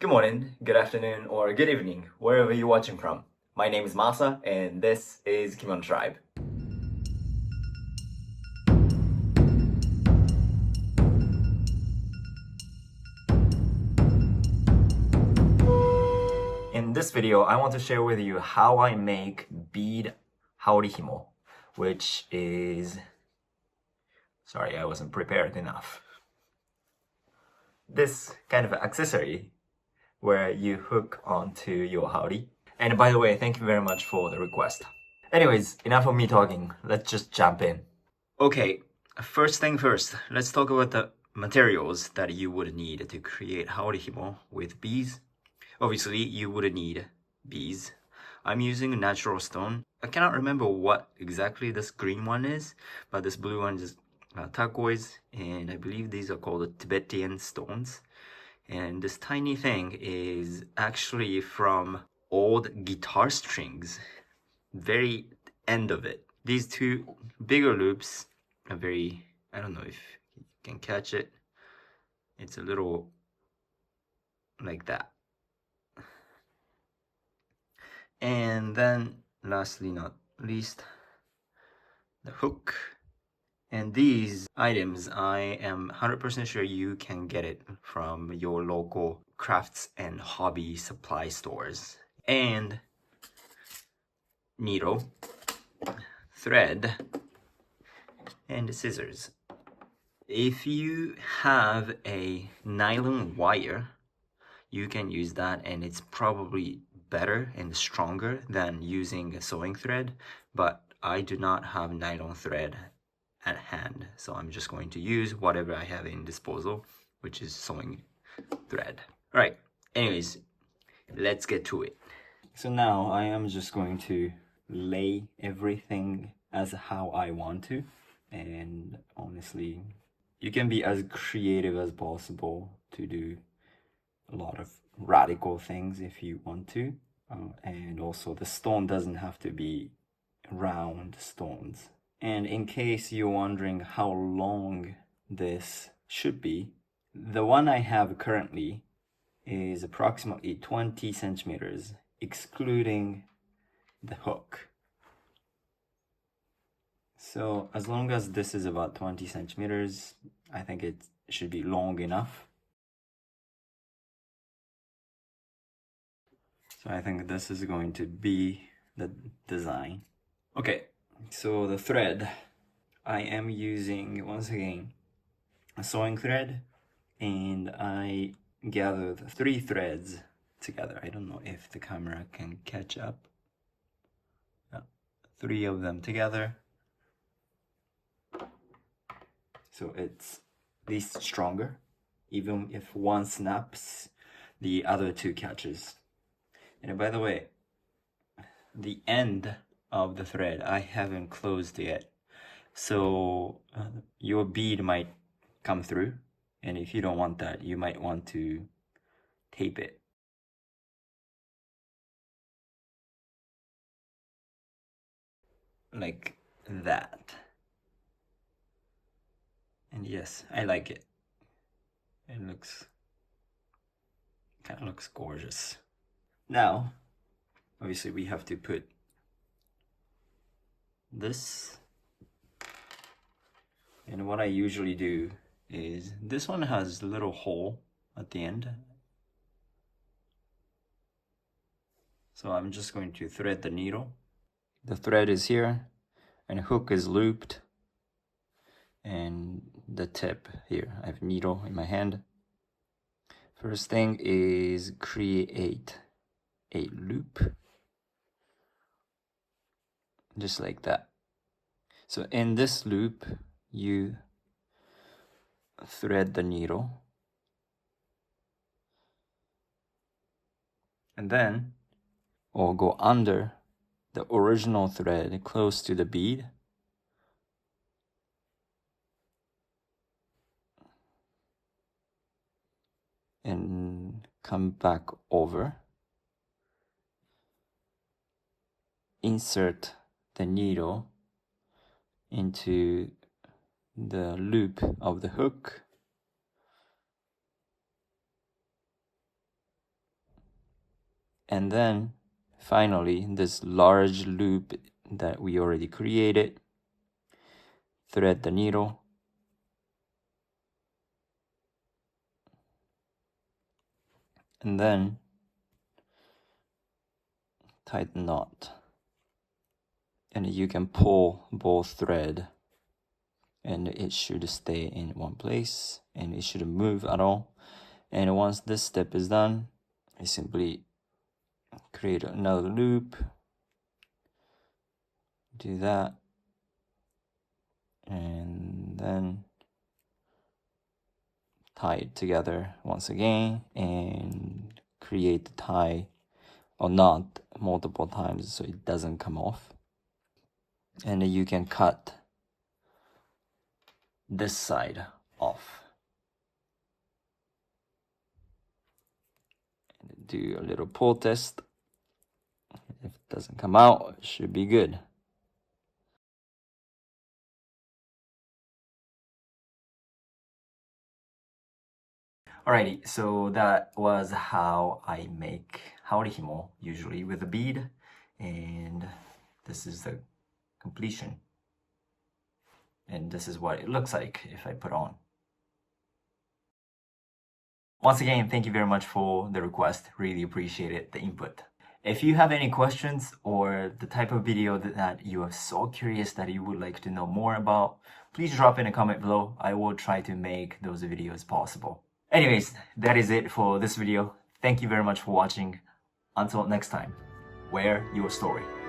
Good morning, good afternoon, or good evening, wherever you're watching from. My name is Masa, and this is Kimono Tribe. In this video, I want to share with you how I make bead Haori Himo, which is... Sorry, I wasn't prepared enough. This kind of accessory where you hook onto your haori. And by the way, thank you very much for the request. Anyways, enough of me talking. Let's just jump in. Okay, first thing first, let's talk about the materials that you would need to create Haori Himo with bees. Obviously, you would need bees. I'm using a natural stone. I cannot remember what exactly this green one is, but this blue one is turquoise, and I believe these are called Tibetan stones. And this tiny thing is actually from old guitar strings, very end of it. These two bigger loops are very, I don't know if you can catch it. It's a little like that. And then lastly, not least, the hook. And these items, I am 100% sure you can get it from your local crafts and hobby supply stores. And needle, thread, and scissors. If you have a nylon wire, you can use that, and it's probably better and stronger than using a sewing thread, but I do not have nylon thread at hand, so I'm just going to use whatever I have in disposal, which is sewing thread. All right, anyways, let's get to it. So now I am just going to lay everything as how I want to, and honestly, you can be as creative as possible to do a lot of radical things if you want to. And also the stone doesn't have to be round stones. And in case you're wondering how long this should be, the one I have currently is approximately 20 centimeters, excluding the hook. So as long as this is about 20 centimeters, I think it should be long enough. So I think this is going to be the design. Okay, so the thread, I am using, once again, a sewing thread, and I gathered 3 threads together. I don't know if the camera can catch up. 3 of them together. So it's at least stronger. Even if one snaps, the other 2 catches. And by the way, the end of the thread I haven't closed yet, so your bead might come through, and if you don't want that, you might want to tape it. Like that. And yes, I like it. It kind of looks gorgeous. Now, obviously we have to put this, and what I usually do is, this one has a little hole at the end, so I'm just going to thread the needle. The thread is here, and the hook is looped, and the tip here. I have needle in my hand. First thing is create a loop, just like that. So in this loop, you thread the needle, and then, or go under the original thread close to the bead, and come back over, insert the needle into the loop of the hook, And then finally, this large loop that we already created, thread the needle, and then tie the knot. And you can pull both thread, and it should stay in one place, and it shouldn't move at all. And once this step is done, I simply create another loop, do that, and then tie it together once again and create the tie or knot multiple times so it doesn't come off. And then you can cut this side off and do a little pull test. If it doesn't come out, it should be good. Alrighty, so that was how I make Haori Himo, usually with a bead, and this is the completion. And this is what it looks like if I put on. Once again, thank you very much for the request. Really appreciate it, the input. If you have any questions or the type of video that you are so curious that you would like to know more about, please drop in a comment below. I will try to make those videos possible. Anyways, that is it for this video. Thank you very much for watching. Until next time, wear your story.